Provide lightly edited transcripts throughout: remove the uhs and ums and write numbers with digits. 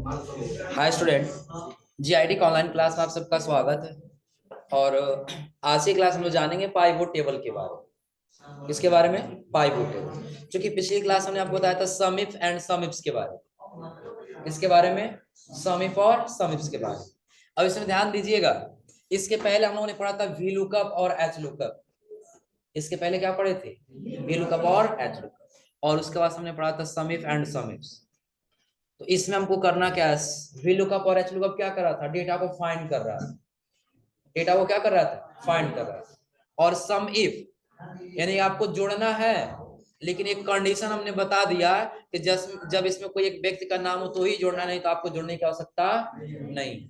Hi student, GIT का online class में आप सबका स्वागत है। और आज की क्लास में जानेंगे पाइवोट टेबल के बारे में। किसके बारे में? Pivot table. जो कि पिछली क्लास हमने आपको बताया था सम इफ एंड सम इफ्स के बारे में। किसके बारे में? सम इफ और सम इफ्स के बारे में। अब इसमें ध्यान दीजिएगा, इसके पहले हम लोगों ने पढ़ा था वी लुकअप और एच लुकअप। इसके पहले क्या पढ़े थे? वी लुकअप और एच लुकअप। और उसके बाद हमने पढ़ा था सम इफ एंड सम इफ्स। तो इसमें हमको करना क्या है? वी लुकअप और एच लुकअप क्या कर रहा था? डेटा को फाइंड कर रहा था। डेटा को क्या कर रहा था? फाइंड कर रहा था। और सम इफ यानी आपको जोड़ना है, लेकिन एक कंडीशन हमने बता दिया कि जब इसमें कोई एक व्यक्ति का नाम हो तो ही जोड़ना, नहीं तो आपको जोड़ने की आवश्यकता नहीं।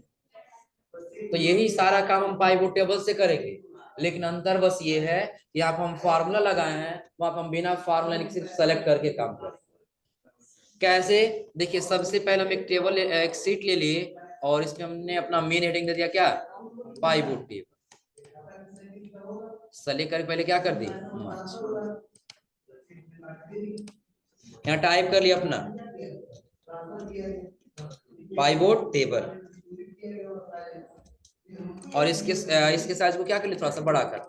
तो यही सारा काम हम पाइवोट टेबल से करेंगे, लेकिन अंतर बस ये है कि यहाँ पर हम फार्मूला लगाए हैं, वहां पर हम बिना फार्मूला सिर्फ सेलेक्ट करके काम करें। कैसे? देखिए, सबसे पहले हम एक टेबल एक सीट ले लिए और इसमें हमने अपना मेन हेडिंग दे दिया क्या? Pivot table. सेलेक्ट करके पहले क्या कर दी? यहाँ टाइप कर लिया अपना पाइवोट टेबल। और इसके साइज को क्या कर लिया? थोड़ा सा बड़ा कर।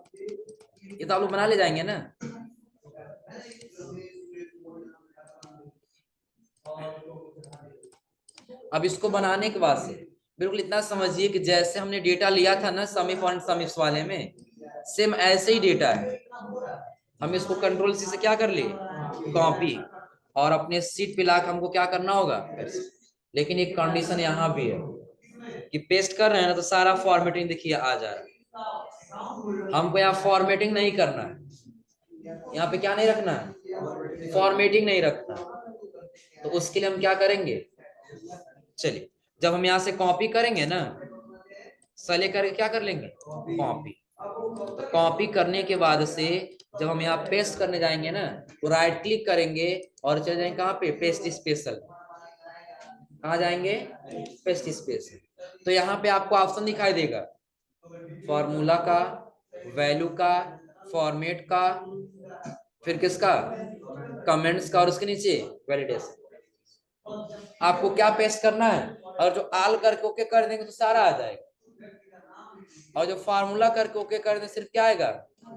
ये तो आप लोग बना ले जाएंगे ना। अब इसको बनाने के बाद से बिल्कुल इतना समझिए कि जैसे हमने डेटा लिया था ना सम इफ और सम इफ्स वाले में, सेम ऐसे ही डेटा है। हम इसको कंट्रोल सी से क्या कर लिए? कॉपी। और अपने सीट पे लाकर हमको क्या करना होगा? लेकिन एक कंडीशन यहाँ भी है कि पेस्ट कर रहे हैं ना तो सारा फॉर्मेटिंग देखिए आ जा रहा है। हमको यहाँ फॉर्मेटिंग नहीं करना है। यहाँ पे क्या नहीं रखना है? फॉर्मेटिंग नहीं रखना। तो उसके लिए हम क्या करेंगे? चलिए, जब हम यहाँ से कॉपी करेंगे ना, सेलेक्ट करके क्या कर लेंगे? कॉपी। तो कॉपी करने के बाद से जब हम यहाँ पेस्ट करने जाएंगे ना, तो राइट क्लिक करेंगे और चले जाएंगे कहाँ पे? Paste special. कहाँ जाएंगे? Paste special. तो यहाँ पे आपको ऑप्शन दिखाई देगा फॉर्मूला का, वैल्यू का, फॉर्मेट का, फिर किसका? कमेंट्स का, और उसके नीचे वैलिडेशन। आपको क्या पेस्ट करना है? और जो आल करके ओके कर देंगे तो सारा आ जाएगा। और जो फार्मूला करके ओके कर देंगे सिर्फ क्या आएगा?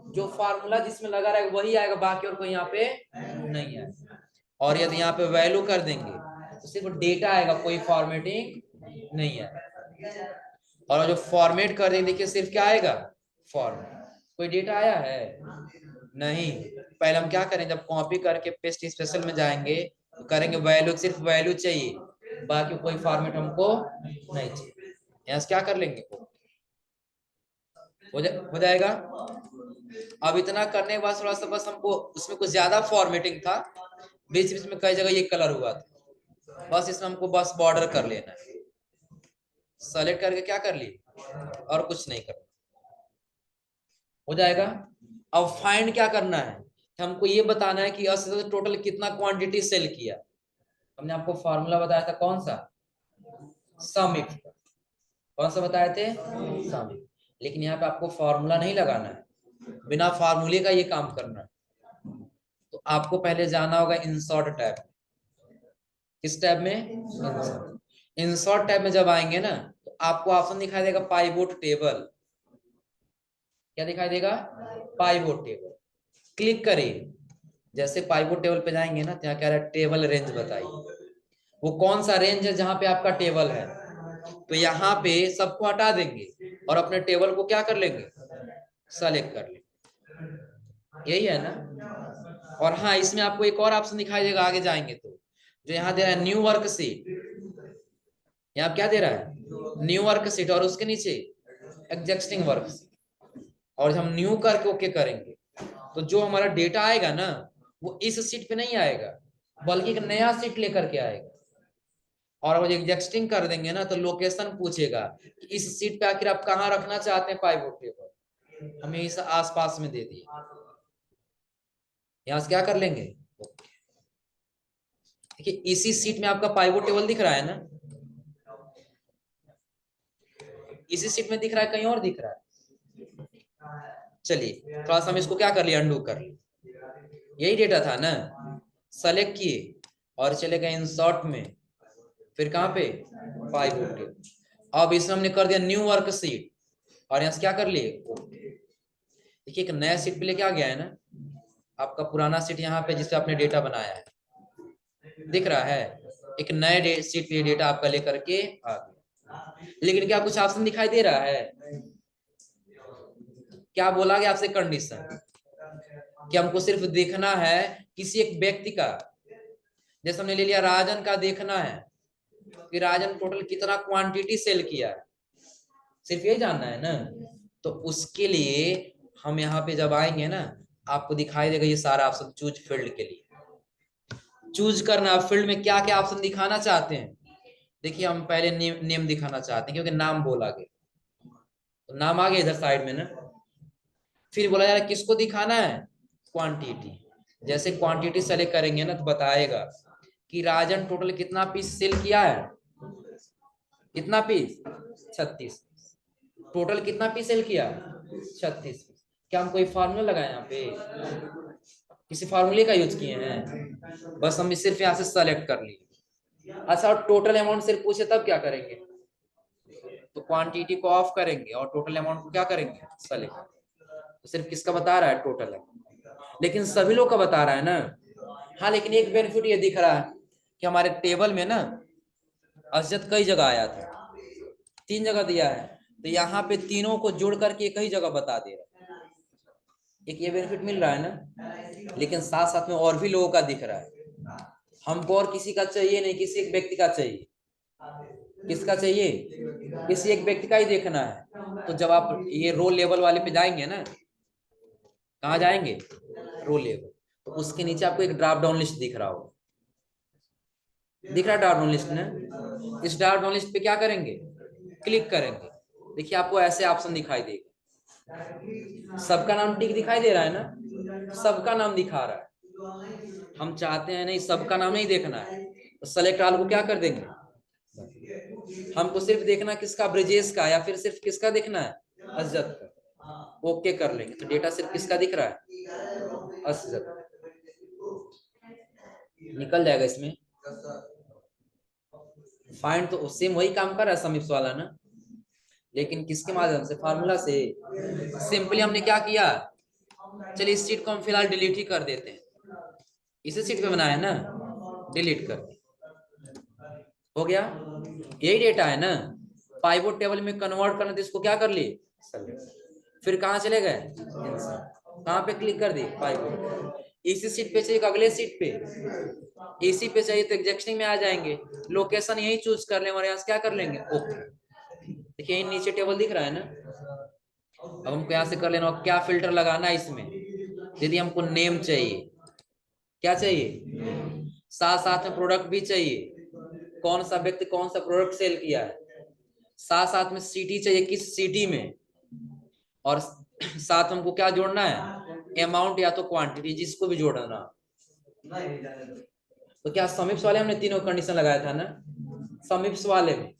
जो फार्मूला जिसमें लगा रहेगा वही आएगा, बाकी और कोई यहाँ पे नहीं आएगा। और यदि यहाँ पे वैल्यू कर देंगे तो सिर्फ डेटा आएगा, कोई फॉर्मेटिंग नहीं आएगा। और जो फॉर्मेट कर देंगे देखिए सिर्फ क्या आएगा? फॉर्मेट। कोई डेटा आया है? नहीं। पहले हम क्या करें, जब कॉपी करके पेस्ट स्पेशल में जाएंगे तो करेंगे वैल्यू, सिर्फ वैल्यू चाहिए, बाकी कोई फॉर्मेट हमको नहीं चाहिए। यहाँ से क्या कर लेंगे? हो जाएगा। अब इतना करने के बाद थोड़ा सा बस हमको उसमें कुछ ज्यादा फॉर्मेटिंग था, बीच बीच में कई जगह ये कलर हुआ था, बस इसमें हमको बस बॉर्डर कर लेना है। सेलेक्ट करके क्या कर लिए और कुछ नहीं करना, हो जाएगा। अब फाइंड क्या करना है? हमको ये बताना है कि टोटल कितना क्वांटिटी सेल किया। हमने आपको फॉर्मूला बताया था कौन सा? सम इफ। कौन सा बताए थे? सम इफ। लेकिन यहाँ पे आपको फॉर्मूला नहीं लगाना है, बिना फार्मूले का ये काम करना है। तो आपको पहले जाना होगा इंसर्ट टैब। किस टैब में? इंसर्ट। इंसर्ट टैब में जब आएंगे ना तो आपको ऑप्शन दिखाई देगा पाइवोट टेबल। क्या दिखाई देगा? Pivot table. क्लिक करिए। जैसे पाइवोट टेबल पे जाएंगे ना, यहाँ कह रहा है टेबल रेंज बताइए। वो कौन सा रेंज है जहां पे आपका टेबल है। तो यहाँ पे सबको हटा देंगे और अपने टेबल को क्या कर लेंगे? सेलेक्ट कर लेंगे। यही है ना। और हाँ, इसमें आपको एक और ऑप्शन दिखाई देगा आगे जाएंगे तो, जो यहाँ दे रहा है न्यू वर्क शीट। यहाँ क्या दे रहा है? New work sheet. और उसके नीचे एग्जिस्टिंग वर्क शीट। और हम न्यू करके ओके करेंगे तो जो हमारा डेटा आएगा ना, वो इस सीट पे नहीं आएगा, बल्कि एक नया सीट लेकर के आएगा। और अगर एग्जिस्टिंग कर देंगे ना तो लोकेशन पूछेगा कि इस सीट पे आखिर आप कहाँ रखना चाहते हैं पाइवोट टेबल। हमें इस आसपास में दे दिए। यहां से क्या कर लेंगे? देखिए, इसी सीट में आपका पाइवोट टेबल दिख रहा है ना, इसी सीट में दिख रहा है, कहीं और दिख रहा है? चलिए थोड़ा सा हम इसको क्या कर लिया? अंडू कर लिया। यही डेटा था ना, सेलेक्ट किए और चले गए इंसर्ट में, फिर कहाँ पे पाइवोट टेबल। अब इसमें हमने कर दिया न्यू वर्कशीट और यहाँ से क्या कर लिए, देखिए एक नया सीट पे लेके आ गया है ना, आपका पुराना सीट यहाँ पे जिसपे आपने डेटा बनाया है दिख रहा है, एक नए सीट पे डेटा आपका लेकर के आ गया। लेकिन क्या कुछ ऑप्शन दिखाई दे रहा है, क्या बोला गया आपसे कंडीशन कि हमको सिर्फ देखना है किसी एक व्यक्ति का, जैसे हमने ले लिया राजन का देखना है कि राजन टोटल कितना क्वांटिटी सेल किया है, सिर्फ यही जानना है ना। तो उसके लिए हम यहाँ पे जब आएंगे ना, आपको दिखाई देगा ये सारा ऑप्शन चूज फील्ड के लिए चूज करना, फील्ड में क्या क्या ऑप्शन दिखाना चाहते हैं। देखिए हम पहले नेम दिखाना चाहते हैं क्योंकि नाम बोला गया, तो नाम आ गया इधर साइड में ना। फिर बोला जा रहा है किसको दिखाना है, क्वांटिटी। जैसे क्वांटिटी सेलेक्ट करेंगे ना तो बताएगा कि राजन टोटल कितना पीस सेल किया है, कितना पीस 36, टोटल कितना पीस सेल किया 36 पीस। क्या हम कोई फार्मूला लगाए यहाँ पे, किसी फार्मूले का यूज किए हैं, बस हम सिर्फ यहाँ से सेलेक्ट कर लिए। अच्छा और टोटल अमाउंट सिर्फ पूछे तब क्या करेंगे, तो क्वांटिटी को ऑफ करेंगे और टोटल अमाउंट को क्या करेंगे सेलेक्ट। तो सिर्फ किसका बता रहा है, टोटल है, लेकिन सभी लोग का बता रहा है ना। हाँ लेकिन एक बेनिफिट ये दिख रहा है कि हमारे टेबल में ना असजद कई जगह आया था, 3 जगह दिया है, तो यहाँ पे तीनों को जोड़ करके एक ही जगह बता दे रहा है, एक ये बेनिफिट मिल रहा है ना। लेकिन साथ साथ में और भी लोगों का दिख रहा है, हमको और किसी का चाहिए नहीं, किसी एक व्यक्ति का चाहिए, किसका चाहिए, किसी एक व्यक्ति का ही देखना है। तो जब आप ये रो लेवल वाले पे जाएंगे ना, कहाँ जाएंगे, रो लेवल, तो उसके नीचे आपको एक ड्रॉप डाउन लिस्ट दिख रहा होगा, दिख रहा है ड्रॉप डाउन लिस्ट ना। इस ड्रॉप डाउन लिस्ट पे क्या करेंगे, क्लिक करेंगे, देखिए आपको ऐसे ऑप्शन दिखाई देगा, सबका नाम टिक दिखाई दे रहा है ना, सबका नाम दिखा रहा है। हम चाहते हैं नहीं सबका नाम नहीं देखना है, तो सेलेक्ट ऑल को क्या कर देंगे, हमको सिर्फ देखना किसका, ब्रिजेश का, या फिर सिर्फ किसका देखना है, असजद का, ओके कर लेंगे। तो डेटा सिर्फ किसका दिख रहा है, असजद, निकल जाएगा इसमें। फाइंड तो सेम वही काम कर रहा है समीप्स वाला ना, लेकिन किसके माध्यम से, फार्मूला से। सिंपली हमने क्या किया, चलिए इस सीट को हम फिलहाल डिलीट ही कर देते हैं, इसी सीट पे बनाया है ना, डिलीट कर हो गया। यही डेटा है ना, पाइवोट टेबल में कन्वर्ट करना, तो इसको क्या कर लिए, फिर कहाँ चले गए, कहाँ पे क्लिक कर दी, पाइवोट। इसी सीट पे चाहिए, अगले सीट पे, इसी पे चाहिए तो एग्जीक्यूटिंग में आ जाएंगे, लोकेशन यही चूज कर लेंगे और यहाँ से क्या कर लेंगे, ओके। देखिए नीचे टेबल दिख रहा है ना। अब हमको यहाँ से कर लेना, क्या फिल्टर लगाना है इसमें, यदि हमको नेम चाहिए, क्या चाहिए, साथ साथ में प्रोडक्ट भी चाहिए, कौन सा व्यक्ति कौन सा प्रोडक्ट सेल किया है, साथ साथ में सिटी चाहिए, किस सिटी में, और साथ हमको क्या जोड़ना है, अमाउंट या तो क्वांटिटी, जिसको भी जोड़ना। तो क्या समीप्स वाले हमने तीनों कंडीशन लगाया था ना, समीप्स वाले में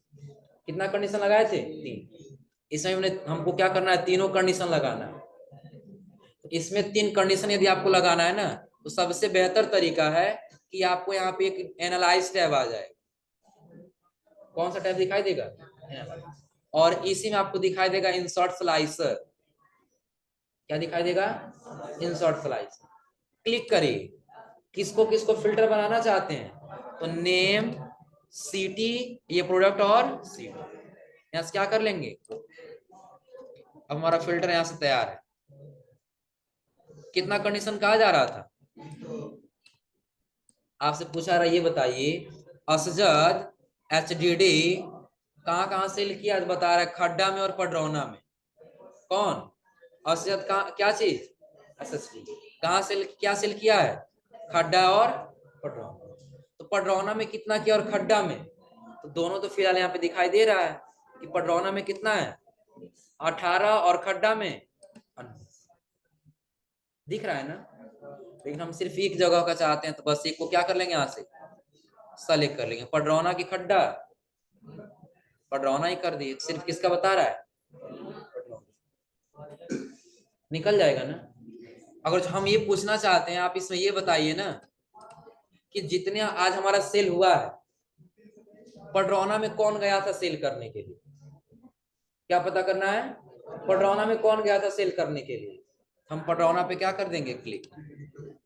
कितना कंडीशन लगाए थे, 3। इसमें हमने हमको क्या करना है, तीनों कंडीशन लगाना है। तो इसमें 3 कंडीशन यदि आपको लगाना है ना, तो सबसे बेहतर तरीका है कि आपको यहाँ पे एक एनालाइज टैब आ जाए। कौन सा टैब दिखाई देगा, और इसी में आपको दिखाई देगा इंसर्ट स्लाइसर, क्या दिखाई देगा, इंसर्ट स्लाइसर। क्लिक करिए, किसको किसको फिल्टर बनाना चाहते हैं, तो नेम, सिटी, ये प्रोडक्ट और सिटी, यहाँ से क्या कर लेंगे। अब हमारा फिल्टर यहाँ से तैयार है। कितना कंडीशन कहा जा रहा था, आपसे पूछा रहा, ये बताइए असजद HDD कहाँ कहाँ सेल किया, बता रहा है खड्डा में और पडरौना में। कौन, असजद का क्या चीज, SSD कहाँ सेल, क्या सेल किया है, खड्डा और पडरौना। तो पडरौना में कितना किया और खड्डा में, तो दोनों तो फिलहाल यहाँ पे दिखाई दे रहा है कि पडरौना में कितना है 18 और खड्डा में 19 दिख रहा है ना। लेकिन हम सिर्फ एक जगह का चाहते हैं, तो बस एक को क्या कर लेंगे, यहाँ से सेलेक्ट कर लेंगे, पडरौना की खड्डा, पडरौना ही कर दिए, सिर्फ किसका बता रहा है, निकल जाएगा ना। अगर हम ये पूछना चाहते हैं, आप इसमें ये बताइए ना कि जितने आज हमारा सेल हुआ है, पडरौना में कौन गया था सेल करने के लिए? क्या पता करना है? पडरौना में कौन गया था सेल करने के लिए? हम पडरौना पे क्या कर देंगे, क्लिक।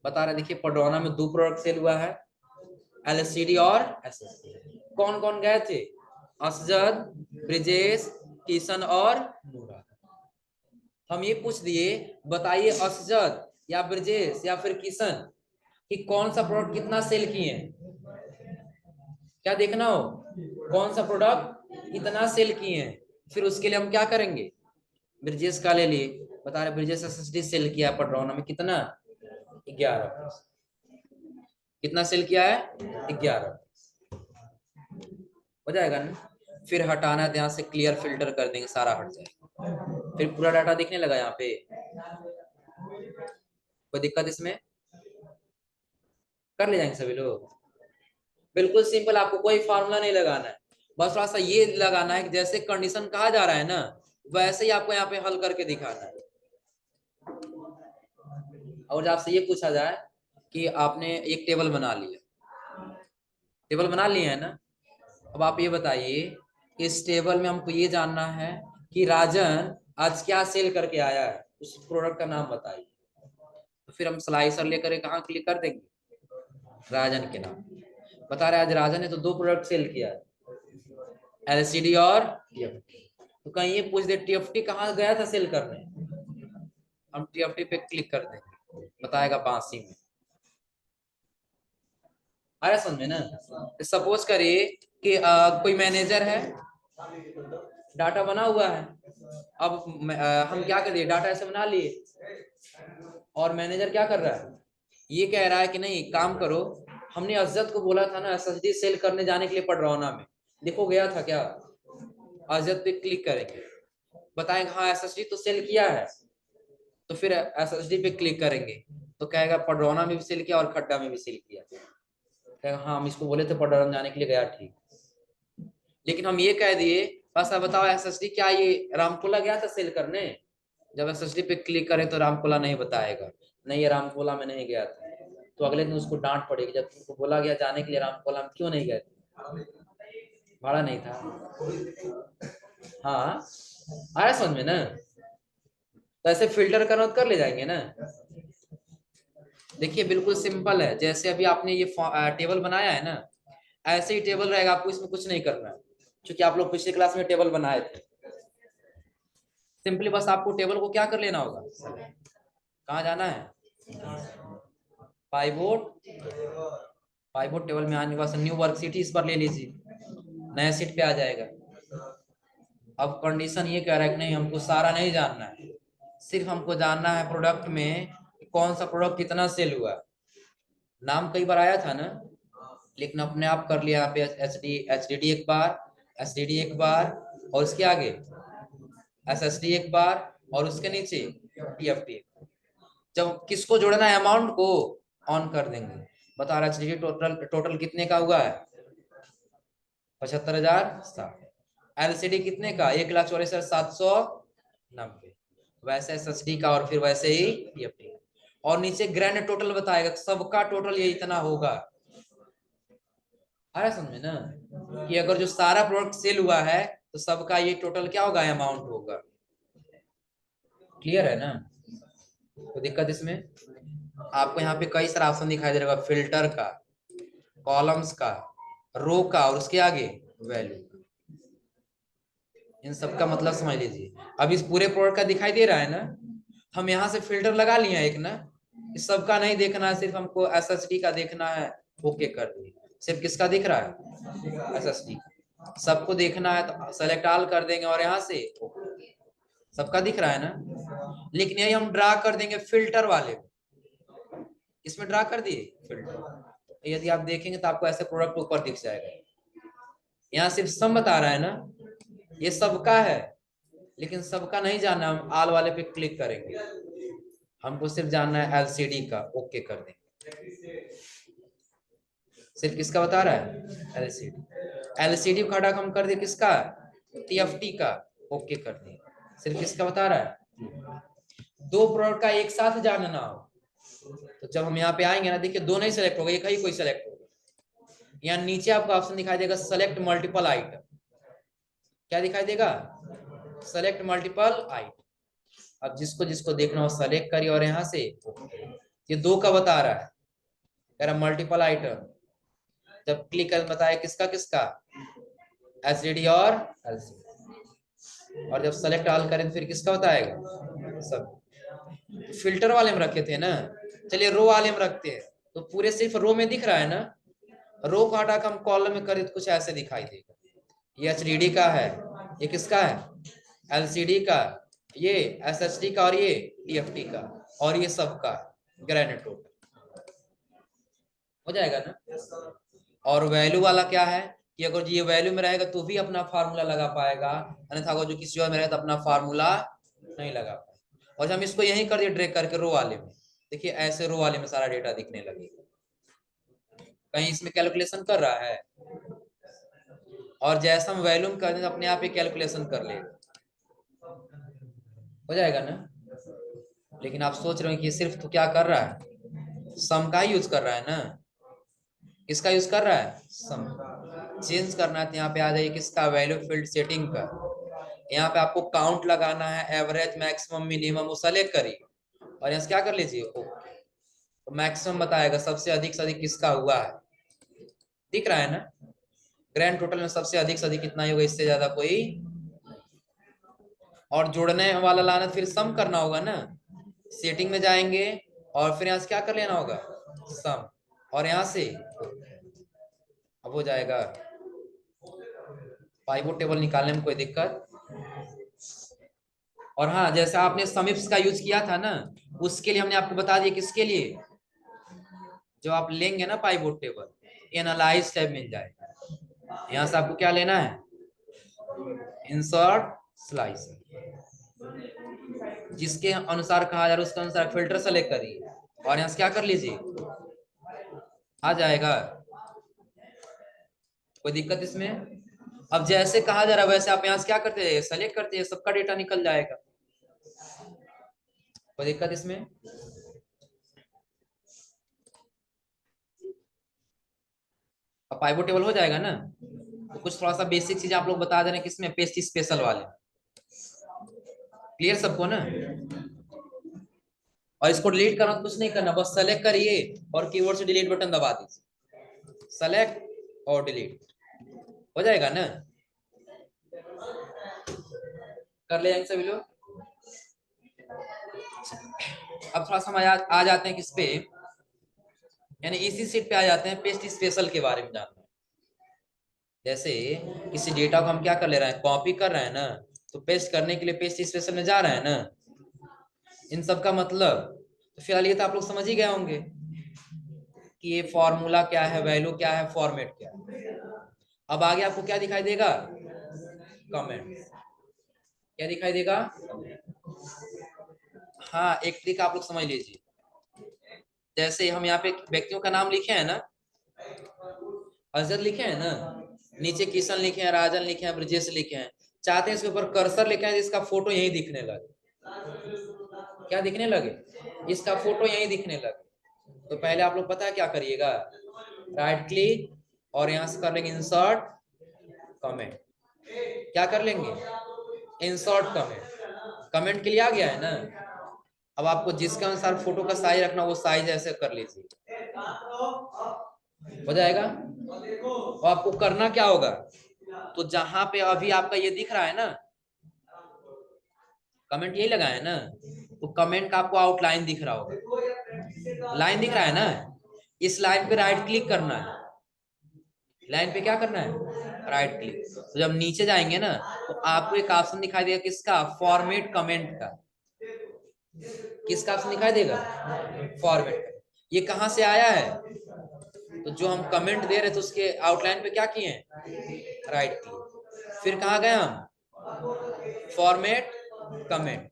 बता रहे देखिए पडरौना में 2 प्रोडक्ट सेल हुआ है, एलसीडी और एसएसडी। कौन कौन गए थे? असजद, ब्रिजेश, किशन और नूरा। हम ये पूछ दिए, बताइए असजद या ब्रिजेश या फिर किशन कि कौन सा प्रोडक्ट कितना सेल किए हैं। क्या देखना हो, कौन सा प्रोडक्ट कितना सेल किए हैं। फिर उसके लिए हम क्या करेंगे, ब्रिजेश का ले लिए। बता रहे ब्रिजेश एसएसडी सेल किया है पडरौना में कितना, 11। कितना सेल किया है, 11। हो जाएगा ना। फिर हटाना है, यहाँ से क्लियर फिल्टर कर देंगे, सारा हट जाएगा। फिर पूरा डाटा दिखने लगा यहाँ पे। कोई दिक्कत इसमें? कर ले जाएंगे सभी लोग। बिल्कुल सिंपल, आपको कोई फार्मूला नहीं लगाना है, बस थोड़ा सा ये लगाना है कि जैसे कंडीशन कहा जा रहा है ना, वैसे ही आपको यहाँ पे हल करके दिखाना है। और आपसे ये पूछा जाए कि आपने एक टेबल बना लिया, टेबल बना लिए है ना, अब आप ये बताइए इस टेबल में हमको ये जानना है कि राजन आज क्या सेल करके आया है, उस प्रोडक्ट का नाम बताइए। तो फिर हम स्लाइसर लेकर कहाँ क्लिक कर देंगे, राजन के नाम। बता रहे आज राजन ने तो 2 प्रोडक्ट सेल किया है, एलसीडी और टीएफटी। तो कहीं ये पूछ दे टीएफटी कहाँ गया था सेल करने, हम टीएफटी पे क्लिक कर देंगे, बताएगा बांसी में। आया समझ में ना। सपोज करिए कि कोई मैनेजर है, डाटा बना हुआ है। अब हम क्या कर दिए, डाटा ऐसे बना लिए, और मैनेजर क्या कर रहा है, ये कह रहा है कि नहीं काम करो, हमने अजद को बोला था ना एसएसडी सेल करने जाने के लिए पडरौना में, देखो गया था क्या। अजद पे क्लिक करेंगे, बताएंगे हाँ एसएसडी तो सेल किया है। तो फिर एसएसडी पे क्लिक करेंगे तो कहेगा पडरौना में भी सेल किया और खड्डा में भी सेल किया। कहेगा हाँ हम इसको बोले थे पडरौना जाने के लिए, गया ठीक। लेकिन हम ये कह दिए बस अब बताओ एसएसडी क्या ये रामकोला गया था सेल करने, जब एसएसडी पे क्लिक करें तो रामकोला नहीं बताएगा, नहीं ये रामकोला में नहीं गया था। तो अगले दिन उसको डांट पड़ेगी, जब तुमको बोला गया जाने के लिए रामकोला में क्यों नहीं गए थे, भाड़ा नहीं था। हाँ आया समझ में ना। तो ऐसे फिल्टर करना कर ले जाएंगे ना। देखिए बिल्कुल सिंपल है, जैसे अभी आपने ये टेबल बनाया है ना, ऐसे ही टेबल रहेगा, आपको इसमें कुछ नहीं करना है, क्योंकि आप लोग पिछले क्लास में टेबल बनाए थे। सिंपली बस आपको टेबल को क्या कर लेना होगा, कहाँ जाना है, पाइवोट। पाइवोट टेबल में आने के बाद न्यू वर्कशीट इस पर ले लीजिए, नया सीट पे आ जाएगा। अब कंडीशन ये कह रहा है कि नहीं हमको सारा नहीं जानना है, सिर्फ हमको जानना है प्रोडक्ट में कौन सा प्रोडक्ट कितना सेल हुआ। नाम कई बार आया था ना, लेकिन अपने आप कर लिया यहाँ पे एचडीडी एक बार, एसडीडी एक बार, और उसके आगे एसएसडी एक बार, और उसके नीचे टीएफटी। जब किसको जोड़ना है, अमाउंट को ऑन कर देंगे। बता रहा है टोटल टोटल कितने का हुआ है, 75,060। एलसीडी कितने का, 1,44,790। वैसे एसएसडी का और फिर वैसे ही टीएफटी। और नीचे ग्रैंड टोटल बताएगा, सबका टोटल ये इतना होगा। आ रहा समझ में ना, कि अगर जो सारा प्रोडक्ट सेल हुआ है तो सबका ये टोटल क्या होगा, अमाउंट होगा। क्लियर है ना। तो दिक्कत इसमें, आपको यहाँ पे कई सारा ऑप्शन दिखाई दे रहा है, फिल्टर का, कॉलम्स का, रो का, और उसके आगे वैल्यू। इन सब का मतलब समझ लीजिए। अब इस पूरे प्रोडक्ट का दिखाई दे रहा है ना, हम यहाँ से फिल्टर लगा लिए एक ना, इस सबका नहीं देखना है, सिर्फ हमको एसएसडी का देखना है, ओके कर दिए। सिर्फ किसका दिख रहा है, एसएसडी। सबको देखना है तो सेलेक्ट ऑल कर देंगे, और यहाँ से सबका दिख रहा है ना। लेकिन यही हम ड्रा कर देंगे फिल्टर वाले, इसमें ड्रा कर दिए फिल्टर। यदि आप देखेंगे तो आपको ऐसे प्रोडक्ट ऊपर दिख जाएगा। यहाँ सिर्फ सम बता रहा है ना, ये सबका है, लेकिन सबका नहीं जानना, हम आल वाले पे क्लिक करेंगे, हमको सिर्फ जानना है एलसीडी का, ओके कर देंगे। सिर्फ किसका बता रहा है, एलसीडी। एलसीडी खड़ा हम कर दे किसका, टीएफटी का, ओके कर दिए। सिर्फ किसका बता रहा है, 2 प्रोडक्ट का एक साथ जानना हो तो जब हम यहाँ पे आएंगे ना, देखिए 2 नहीं सिलेक्ट होगा, एक ही कोई सिलेक्ट होगा। यहाँ नीचे आपको ऑप्शन दिखाई देगा सेलेक्ट मल्टीपल आइटम। क्या दिखाई देगा? Select multiple item. अब जिसको जिसको देखना हो सेलेक्ट करिए और यहाँ से ये 2 का बता रहा है, कह रहा मल्टीपल आइटम। जब क्लिक कर बताया किसका किसका, एसडीडी और एलसीडी। और जब सेलेक्ट ऑल करें तो फिर किसका बताएगा? सब। फिल्टर वाले में रखे थे ना, चलिए रो वाले में रखते हैं। तो पूरे सिर्फ रो में दिख रहा है ना, रो को हटा कर हम कॉलम में करें तो कुछ ऐसे दिखाई देगा। ये एचडीडी का है, ये किसका है? एलसीडी का, ये एसएसडी का, और ये टीएफटी का, और ये सबका ग्रेनेड टोटल। हो जाएगा ना? और वैल्यू वाला क्या है कि अगर ये वैल्यू में रहेगा तो भी अपना फार्मूला लगा पाएगा, अन्यथा अगर जो किसी और में रहेगा तो अपना फार्मूला नहीं लगा पाएगा। और जब हम इसको यही कर दिए ड्रैग करके रो वाले में, देखिए ऐसे रो वाले में सारा डेटा दिखने लगेगा। कहीं इसमें कैलकुलेशन कर रहा है, और जैसा हम वैल्यू में कर दें अपने आप ही कैलकुलेशन कर लेगा। हो जाएगा ना? लेकिन आप सोच रहे हो कि ये सिर्फ तो क्या कर रहा है, सम का यूज कर रहा है ना। किसका यूज कर रहा है? सम। चेंज करना है तो यहाँ पे आ जाइए किसका, वैल्यू फील्ड सेटिंग का। यहाँ पे आपको काउंट लगाना है, एवरेज, मैक्सिमम, मिनिमम, वो सेलेक्ट करिए और यहाँ से क्या कर लीजिए, ओके। तो मैक्सिमम बताएगा सबसे अधिक से अधिक किसका हुआ है, दिख रहा है ना। ग्रैंड टोटल में सबसे अधिक कितना ही होगा, इससे ज्यादा कोई। और जोड़ने वाला लाना फिर सम करना होगा ना। सेटिंग में जाएंगे और फिर यहाँ से क्या कर लेना होगा, सम, और यहाँ से अब हो जाएगा। पाइवोट टेबल निकालने में कोई दिक्कत? और हाँ, जैसे आपने समिप्स का यूज किया था ना, उसके लिए हमने आपको बता दिया किसके लिए, जो आप लेंगे ना पाइवोट टेबल, एनालाइज टैब मिल जाएगा। यहाँ से आपको क्या लेना है, इंसर्ट स्लाइस, जिसके अनुसार कहा जा रहा है उसके अनुसार फिल्टर सेलेक्ट करिए और यहाँ से क्या कर लीजिए, आ जाएगा। कोई दिक्कत इसमें? अब जैसे कहा जा रहा है वैसे आप यहाँ से क्या करते हैं, सेलेक्ट करते हैं, सबका डेटा निकल जाएगा। कोई दिक्कत इसमें? अब पाइवोट टेबल हो जाएगा ना। तो कुछ थोड़ा सा बेसिक चीज आप लोग बता दे रहे हैं किसमें, पेस्ट स्पेशल वाले। क्लियर सबको ना? और इसको डिलीट करना तो कुछ नहीं करना, बस सेलेक्ट करिए और कीबोर्ड से डिलीट बटन दबा दीजिए, सेलेक्ट और डिलीट हो जाएगा ना। कर ले जाएंगे सभी लोग। अब थोड़ा सा हम आ जाते हैं किस पे, यानी इसी सीट पे आ जाते हैं पेस्ट स्पेशल के बारे में जानना। जैसे किसी डेटा को हम क्या कर ले रहे हैं, कॉपी कर रहे हैं ना, तो पेस्ट करने के लिए पेस्ट स्पेशल में जा रहे हैं ना। इन सब का मतलब तो फिलहाल ये तो आप लोग समझ ही गए होंगे कि ये फॉर्मूला क्या है, वैल्यू क्या है, फॉर्मेट क्या है। अब आगे आपको क्या दिखाई देगा, कमेंट। क्या दिखाई देगा? हाँ, एक ट्रिक आप लोग समझ लीजिए। जैसे हम यहाँ पे व्यक्तियों का नाम लिखे हैं ना, अजहर लिखे हैं ना, नीचे किशन लिखे हैं, राजन लिखे हैं, ब्रजेश लिखे हैं, चाहते हैं इसके ऊपर कर्सर लिखे हैं, इसका फोटो यही दिखने लगे। क्या दिखने लगे? इसका फोटो यही दिखने लगे। तो पहले आप लोग पता है क्या करिएगा, राइट क्लिक और यहां से कर लेंगे इंसर्ट कमेंट। क्या कर लेंगे, इंसर्ट कमेंट। कमेंट के लिए आ गया है ना। अब आपको जिसके अनुसार फोटो का साइज रखना वो साइज ऐसे कर लीजिए, हो जाएगा। और आपको करना क्या होगा, तो जहां पे अभी आपका ये दिख रहा है ना, कमेंट यही लगा है ना, तो कमेंट का आपको आउटलाइन दिख रहा होगा, लाइन दिख रहा है ना, इस लाइन पे राइट क्लिक करना है। लाइन पे क्या करना है, राइट क्लिक। तो जब नीचे जाएंगे ना तो आपको एक ऑप्शन दिखाई देगा किसका, फॉर्मेट कमेंट का। किसका ऑप्शन दिखाई देगा, फॉर्मेट। ये कहां से आया है, तो जो हम कमेंट दे रहे थे उसके आउटलाइन पे क्या किए हैं, राइट क्लिक। फिर कहा गए हम, फॉर्मेट कमेंट।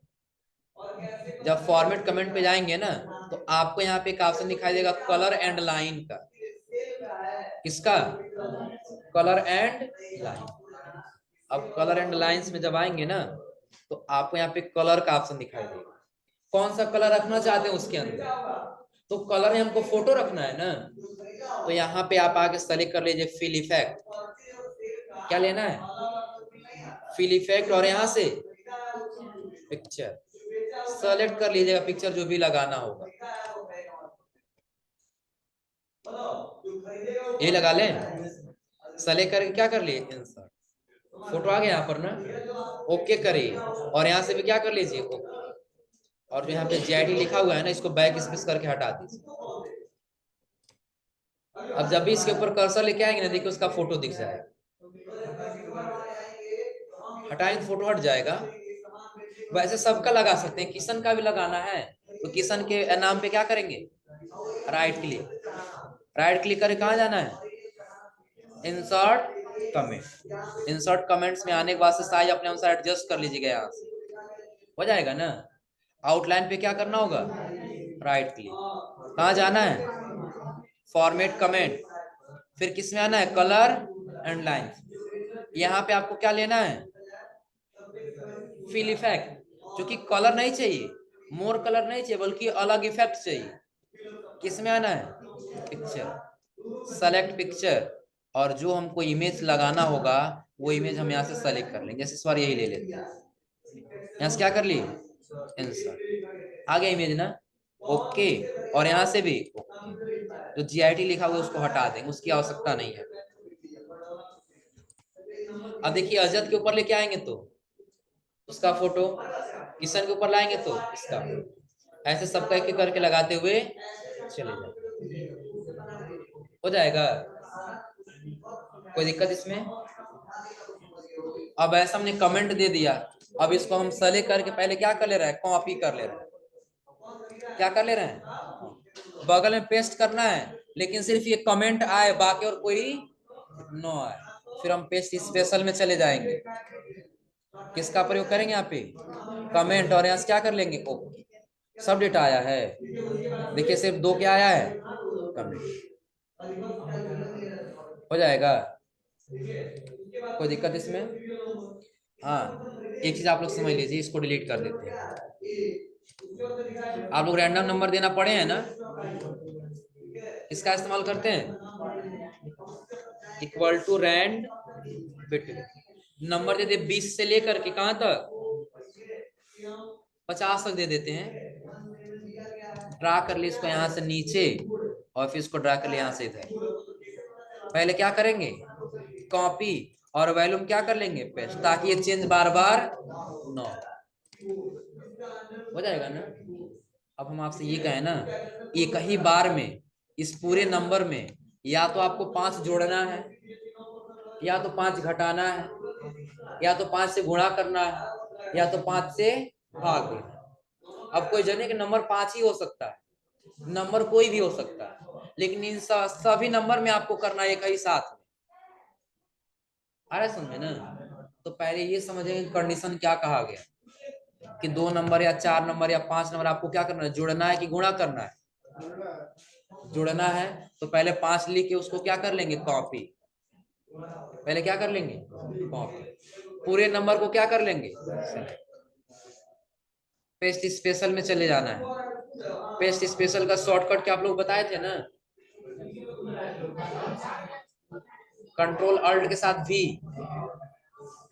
जब फॉर्मेट कमेंट पे जाएंगे ना तो आपको यहाँ पे एक ऑप्शन दिखाई देगा कलर एंड लाइन का। किसका, कलर एंड लाइन। अब कलर एंड लाइंस में जब आएंगे ना तो आपको यहाँ पे कलर का ऑप्शन दिखाई देगा, कौन सा कलर रखना चाहते हैं उसके अंदर। तो कलर में हमको फोटो रखना है ना, तो यहाँ पे आप आके सेलेक्ट कर लीजिए फिल इफेक्ट। क्या लेना है? फिल इफेक्ट, और यहाँ से पिक्चर सेलेक्ट कर लीजिएगा, पिक्चर जो भी लगाना होगा ये लगा लें। सेलेक्ट करके क्या कर लिए, इंसर्ट, फोटो आ गया यहाँ पर ना, ओके करिए, और यहाँ से भी क्या कर लीजिए, ओके। और जो यहाँ पे JIT लिखा हुआ है ना, इसको बैक स्पेस करके हटा दीजिए। अब जब भी इसके ऊपर कर्सर लेके आएंगे ना, देखिए उसका फोटो दिख जाएगा, हटाएंगे फोटो हट जाएगा। वैसे सबका लगा सकते हैं, किशन का भी लगाना है तो किशन के नाम पे क्या करेंगे, राइट क्लिक, राइट क्लिक करके कहाँ जाना है, इंसर्ट कमेंट। इंसर्ट कमेंट्स में आने के बाद से साइज अपने अनुसार एडजस्ट कर लीजिएगा, यहाँ से हो जाएगा ना। आउटलाइन पे क्या करना होगा, राइट क्लिक, कहाँ जाना है, फॉर्मेट कमेंट, फिर किस में आना है, कलर एंड लाइन। यहाँ पे आपको क्या लेना है, फिल इफेक्ट, जो कि कलर नहीं चाहिए, मोर कलर नहीं चाहिए, बल्कि अलग इफेक्ट चाहिए। किस में आना है, पिक्चर, सेलेक्ट पिक्चर, और जो हमको इमेज लगाना होगा वो इमेज हम यहाँ से सेलेक्ट कर लेंगे। जैसे इस बार यही ले लेते हैं, यहाँ से क्या कर लिए, इंसर्ट, आ गया इमेज ना, ओके। और यहाँ से भी ओके, जो JIT लिखा हुआ है उसको हटा देंगे, उसकी आवश्यकता नहीं है। अब देखिए अजद के ऊपर लेके आएंगे तो उसका फोटो, किशन के ऊपर लाएंगे तो इसका, ऐसे सबका एक एक करके लगाते हुए चले जाए, हो जाएगा, कोई दिक्कत इसमें। अब ऐसा हमने कमेंट दे दिया, अब इसको हम सेलेक्ट करके पहले क्या कर ले रहे हैं, कॉपी कर ले रहे हैं, क्या कर ले रहे हैं, बगल में पेस्ट करना है, लेकिन सिर्फ ये कमेंट आए, बाकी और कोई नो आए। फिर हम पेस्ट स्पेशल में चले जाएंगे, किसका प्रयोग करेंगे यहाँ पे, कमेंट, और यहाँ से क्या कर लेंगे, ओके। सब डेटा आया है, देखिए सिर्फ 2 क्या आया है, कमेंट, हो जाएगा, कोई दिक्कत इसमें। हाँ, एक चीज आप लोग समझ लीजिए, इसको डिलीट कर देते हैं। आप लोग रैंडम नंबर देना पड़े हैं ना, इसका इस्तेमाल करते हैं, equal to rand between, number दे दे 20 से लेकर के कहां तक, 50 तक दे देते हैं। ड्रा कर ले इसको यहाँ से नीचे, और फिर इसको ड्रा कर ले यहाँ से इधर। पहले क्या करेंगे, कॉपी, और वैल्यूम क्या कर लेंगे, पेस्ट, ताकि ये चेंज बार बार न हो जाएगा ना। अब हम आपसे ये कहें ना, एक ही बार में इस पूरे नंबर में या तो आपको 5 जोड़ना है, या तो 5 घटाना है, या तो 5 से गुणा करना है, या तो 5 से भाग देना है। अब कोई जने कि नंबर 5 ही हो सकता है, नंबर कोई भी हो सकता है, लेकिन इन सभी नंबर में आपको करना एक ही साथ में। आ रहा है समझ में ना। तो पहले ये समझेंगे कंडीशन क्या कहा गया, कि 2 नंबर या 4 नंबर या 5 नंबर आपको क्या करना है, जोड़ना है कि गुणा करना है, जोड़ना है। तो पहले 5 लिख के उसको क्या कर लेंगे, कॉपी, पहले क्या कर लेंगे, कॉपी, पूरे नंबर को क्या कर लेंगे, पेस्ट स्पेशल में चले जाना है। पेस्ट स्पेशल का शॉर्टकट क्या आप लोग बताए थे ना, कंट्रोल अल्ट के साथ V,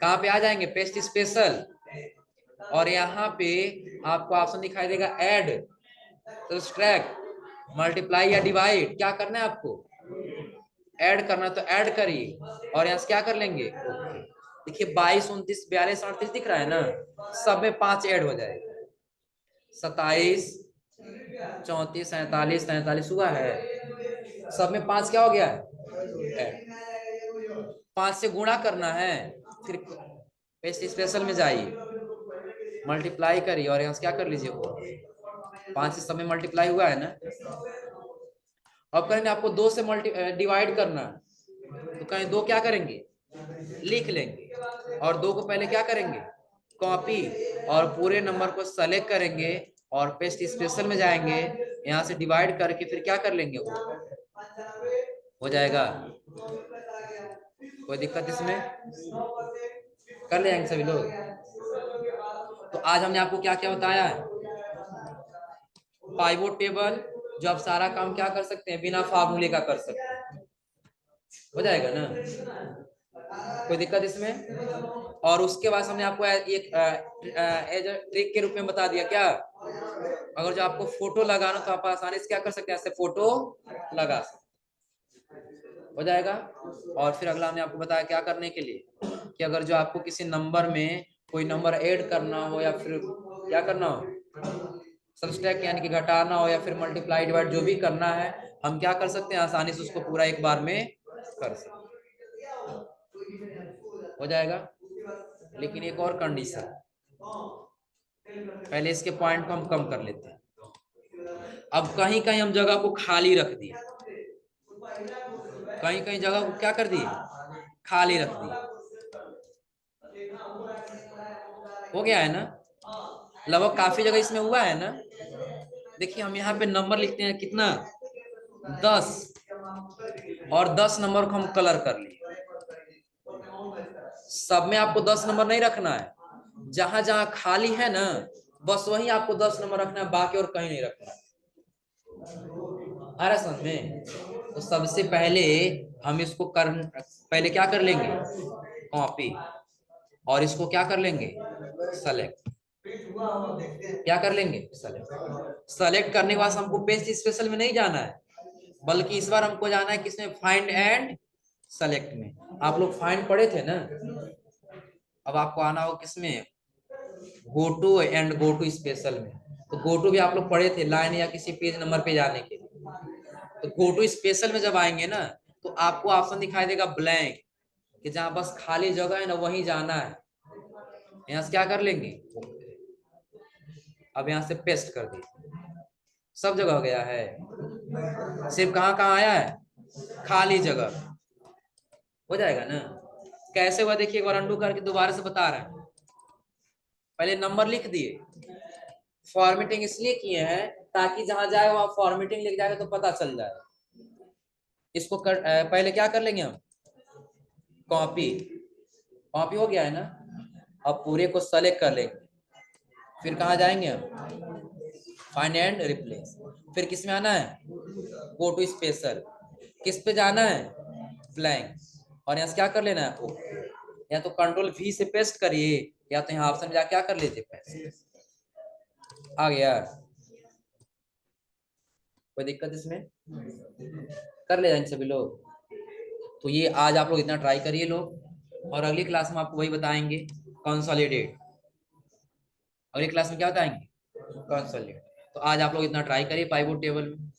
कहाँ पे आ जाएंगे, पेस्ट स्पेशल, और यहाँ पे आपको ऑप्शन दिखाई देगा ऐड, तो सब्ट्रैक्ट, मल्टीप्लाई या डिवाइड, क्या करना है आपको, ऐड करना, तो ऐड करिए, और यहाँ से क्या कर लेंगे, ओके। देखिए 22, 29, 42, 38 दिख रहा है ना, सब में 5 ऐड हो जाएगा, 27, 34, 47, 43 हुआ है, सब में 5 क्या हो गया है, 5 से गुणा करना है, फिर पेस्ट स्पेशल में जाइए, मल्टीप्लाई करिए, और यहाँ से क्या कर लीजिए, 5 से सब में मल्टीप्लाई हुआ है ना। अब करेंगे आपको 2 से डिवाइड करना है, तो कहें 2 क्या करेंगे, लिख लेंगे, और 2 को पहले क्या करेंगे, कॉपी, और पूरे नंबर को सेलेक्ट करेंगे, और पेस्ट स्पेशल में जाएंगे, यहाँ से डिवाइड करके फिर क्या कर लेंगे, हो जाएगा, कोई दिक्कत इसमें, कर ले जाएंगे सभी लोग। तो आज हमने आपको क्या क्या बताया है, पाइवोट टेबल, जो आप सारा काम क्या कर सकते हैं, बिना फार्मूले का कर सकते हैं। हो जाएगा ना, कोई दिक्कत इसमें? और उसके बाद हमने आपको एक एज ट्रिक के रूप में बता दिया क्या, अगर जो आपको फोटो लगाना तो आप आसानी से क्या कर सकते हैं, ऐसे फोटो लगा सकते, हो जाएगा। और फिर अगला हमने आपको बताया क्या करने के लिए, कि अगर जो आपको किसी नंबर में कोई नंबर ऐड करना हो या फिर क्या करना हो, सबट्रैक्ट यानी कि घटाना हो या फिर मल्टीप्लाई डिवाइड जो भी करना है, हम क्या कर सकते हैं, आसानी से उसको पूरा एक बार में कर सकते हैं, हो जाएगा। लेकिन एक और कंडीशन, पहले इसके पॉइंट को हम कम कर लेते हैं। अब कहीं कहीं हम जगह को खाली रख दिए, कहीं कहीं जगह को क्या कर दिए, खाली रख दिए, हो गया है ना, लगभग काफी जगह इसमें हुआ है ना। देखिए हम यहाँ पे नंबर लिखते हैं कितना, 10, और 10 नंबर को हम कलर कर लिए। सब में आपको 10 नंबर नहीं रखना है, जहां जहां खाली है ना बस वही आपको 10 नंबर रखना है, बाकी और कहीं नहीं रखना है। आ रहा समझ में? तो सबसे पहले हम इसको पहले क्या कर लेंगे, कॉपी, और इसको क्या कर लेंगे, सेलेक्ट। क्या कर लेंगे, सेलेक्ट। सेलेक्ट करने के बाद हमको पेस्ट स्पेशल में नहीं जाना है, बल्कि इस बार हमको जाना है किसमें, फाइंड एंड सेलेक्ट में। आप लोग फाइंड पढ़े थे ना, अब आपको आना हो किसमें, go to and go to special में। तो गो टू भी आप लोग पढ़े थे, लाइन या किसी पेज नंबर पे जाने के लिए। तो गो टू स्पेशल में जब आएंगे ना तो आपको ऑप्शन दिखाई देगा ब्लैंक, कि जहां बस खाली जगह है ना वहीं जाना है, यहाँ से क्या कर लेंगे, अब यहाँ से पेस्ट कर दिए, सब जगह हो गया है। सिर्फ कहाँ कहाँ आया है, खाली जगह, हो जाएगा ना। कैसे हुआ देखिए, एक बार अंडू करके दोबारा से बता रहे हैं। पहले नंबर लिख दिए, फॉर्मेटिंग इसलिए किए हैं ताकि जहां जाए वहां फॉर्मेटिंग लिख जाएगा तो पता चल जाए। इसको पहले क्या कर लेंगे हम, कॉपी, कॉपी हो गया है ना। अब पूरे को सेलेक्ट कर लेंगे, फिर कहाँ जाएंगे हम, फाइंड एंड रिप्लेस। फिर किस में आना है, गो टू स्पेशल, किस पे जाना है, ब्लैंक, और यहाँ से क्या कर लेना है, ओ, या तो कंट्रोल V से पेस्ट करिए, या तो यहाँ ऑप्शन में जाके क्या कर लीजिए, पेस्ट। आ गया, कोई दिक्कत इसमें, कर ले जाएंगे सभी लोग। तो ये आज आप लोग इतना ट्राई करिए लोग, और अगली क्लास में आपको वही बताएंगे, कंसोलिडेट। अगली क्लास में क्या बताएंगे, कंसोलिडेट। तो आज आप लोग इतना ट्राई करिए पाइवोट टेबल में।